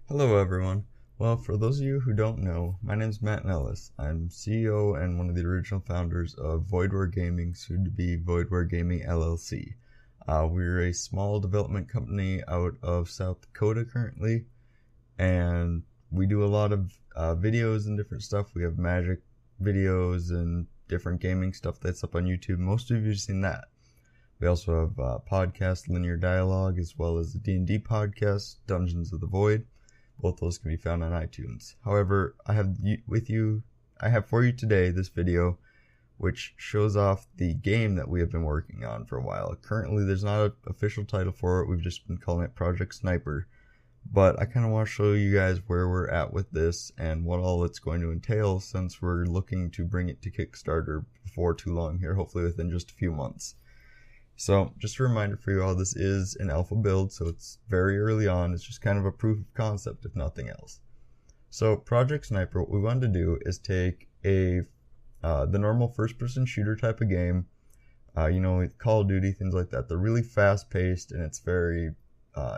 Hello everyone. Well, for those of you who don't know, my name's Matt Nellis. I'm CEO and one of the original founders of Voidware Gaming, soon to be Voidware Gaming LLC. We're a small development company out of South Dakota currently, and we do a lot of videos and different stuff. We have magic videos and different gaming stuff that's up on YouTube. Most of you have seen that. We also have podcast Linear Dialogue, as well as the D&D podcast, Dungeons of the Void. Both those can be found on iTunes. However, I have for you today this video which shows off the game that we have been working on for a while. Currently, there's not an official title for it. We've just been calling it Project Sniper. But I kind of want to show you guys where we're at with this and what all it's going to entail, since we're looking to bring it to Kickstarter before too long here, hopefully within just a few months. So, just a reminder for you all, this is an alpha build, so it's very early on. It's just kind of a proof of concept, if nothing else. So, Project Sniper, what we wanted to do is take the normal first-person shooter type of game, with Call of Duty, things like that. They're really fast-paced, and it's very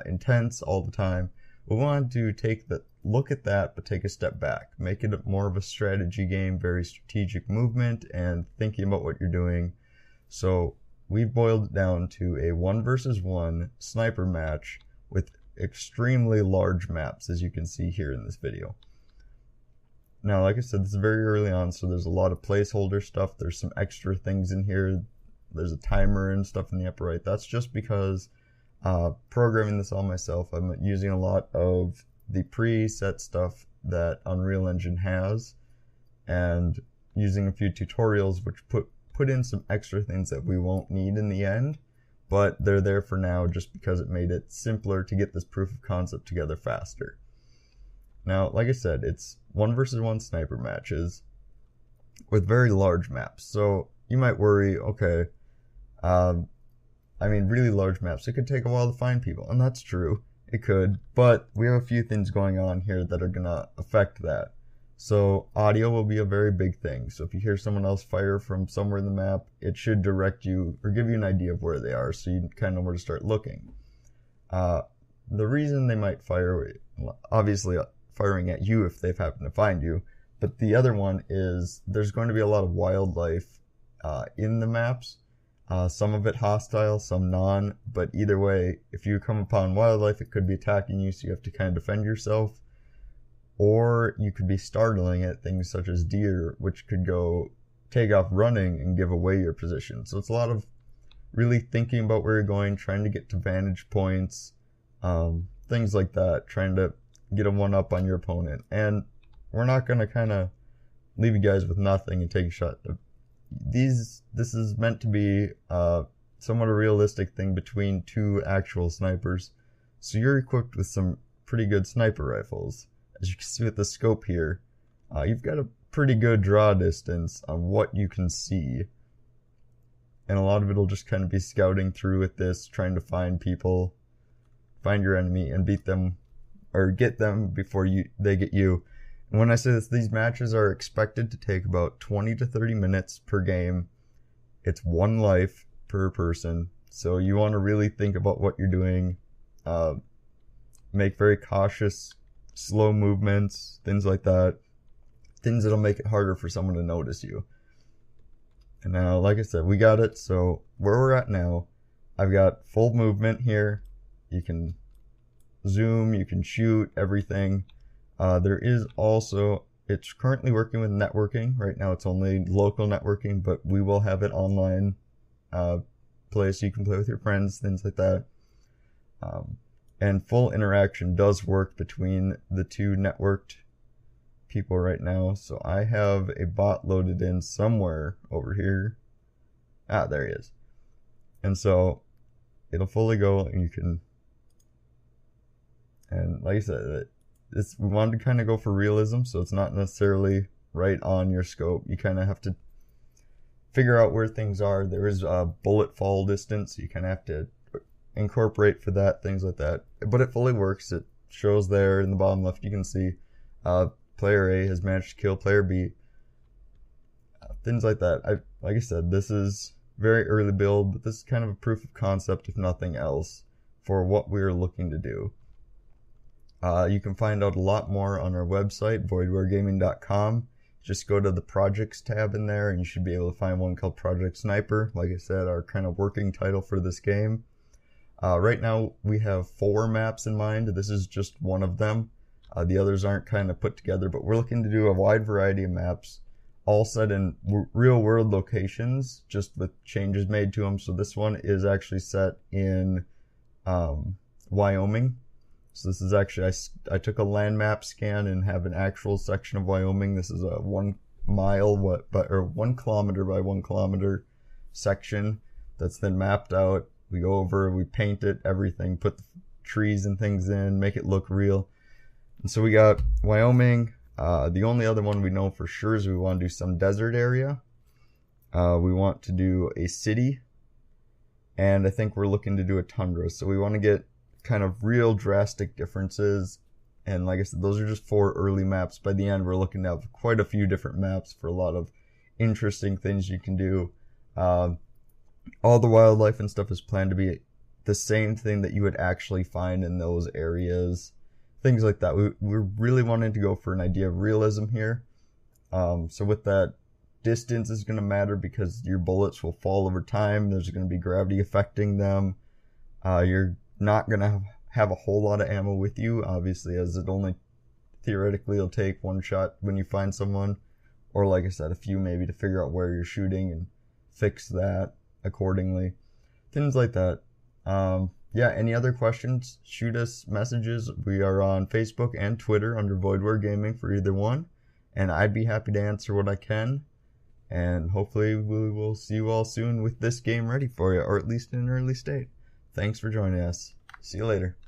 intense all the time. We wanted to look at that, but take a step back. Make it more of a strategy game, very strategic movement, and thinking about what you're doing. So, we've boiled it down to a 1 versus 1 sniper match with extremely large maps, as you can see here in this video. Now, like I said, this is very early on, so there's a lot of placeholder stuff. There's some extra things in here. There's a timer and stuff in the upper right. That's just because programming this all myself, I'm using a lot of the preset stuff that Unreal Engine has, and using a few tutorials which put in some extra things that we won't need in the end, but they're there for now just because it made it simpler to get this proof of concept together faster. Now, like I said, it's 1 versus 1 sniper matches with very large maps. So you might worry, okay, really large maps, it could take a while to find people, and that's true, it could, but we have a few things going on here that are gonna affect that. So audio will be a very big thing. So if you hear someone else fire from somewhere in the map, it should direct you or give you an idea of where they are, so you kind of know where to start looking. The reason they might fire, obviously firing at you if they've happened to find you, but the other one is there's going to be a lot of wildlife in the maps. Some of it hostile, some non, but either way, if you come upon wildlife, it could be attacking you, so you have to kind of defend yourself. Or you could be startling at things such as deer, which could go take off running and give away your position. So it's a lot of really thinking about where you're going, trying to get to vantage points, things like that, trying to get a one-up on your opponent. And we're not going to kind of leave you guys with nothing and take a shot. This is meant to be somewhat a realistic thing between two actual snipers. So you're equipped with some pretty good sniper rifles. As you can see with the scope here, you've got a pretty good draw distance on what you can see. And a lot of it will just kind of be scouting through with this, trying to find people, find your enemy, and beat them, or get them before they get you. And when I say this, these matches are expected to take about 20 to 30 minutes per game. It's 1 life per person, so you want to really think about what you're doing. Make very cautious slow movements, things like that. Things that'll make it harder for someone to notice you. And now, like I said, we got it. So where we're at now, I've got full movement here. You can zoom, you can shoot, everything. There is also, it's currently working with networking. Right now it's only local networking, but we will have it online place so you can play with your friends, things like that. And full interaction does work between the two networked people right now. So I have a bot loaded in somewhere over here. There he is. And so it'll fully go, and you can, and like I said, we wanted to kind of go for realism, so it's not necessarily right on your scope. You kind of have to figure out where things are. There is a bullet fall distance, so you kind of have to incorporate for that, things like that. But it fully works. It shows there in the bottom left, you can see player A has managed to kill player B. Things like that. Like I said, this is very early build, but this is kind of a proof of concept, if nothing else, for what we're looking to do. You can find out a lot more on our website, voidwaregaming.com. Just go to the projects tab in there and you should be able to find one called Project Sniper. Like I said, our kind of working title for this game. Right now we have 4 maps in mind. This is just one of them. The others aren't kind of put together, but we're looking to do a wide variety of maps, all set in real world locations, just with changes made to them. So this one is actually set in Wyoming. So this is actually, I took a land map scan and have an actual section of Wyoming. This is a 1 mile, or 1 kilometer by 1 kilometer section that's then mapped out. We go over, we paint it, everything, put the trees and things in, make it look real. And so we got Wyoming. The only other one we know for sure is we want to do some desert area. We want to do a city. And I think we're looking to do a tundra. So we want to get kind of real drastic differences. And like I said, those are just 4 early maps. By the end, we're looking to have quite a few different maps for a lot of interesting things you can do. All the wildlife and stuff is planned to be the same thing that you would actually find in those areas. Things like that. We're really wanting to go for an idea of realism here. So with that, distance is going to matter because your bullets will fall over time. There's going to be gravity affecting them. You're not going to have a whole lot of ammo with you, obviously, as it only theoretically will take 1 shot when you find someone. Or like I said, a few maybe to figure out where you're shooting and fix that accordingly. Things like that. Yeah, any other questions, shoot us messages. We are on Facebook and Twitter under Voidware Gaming for either one. And I'd be happy to answer what I can. And hopefully we will see you all soon with this game ready for you, or at least in an early state. Thanks for joining us. See you later.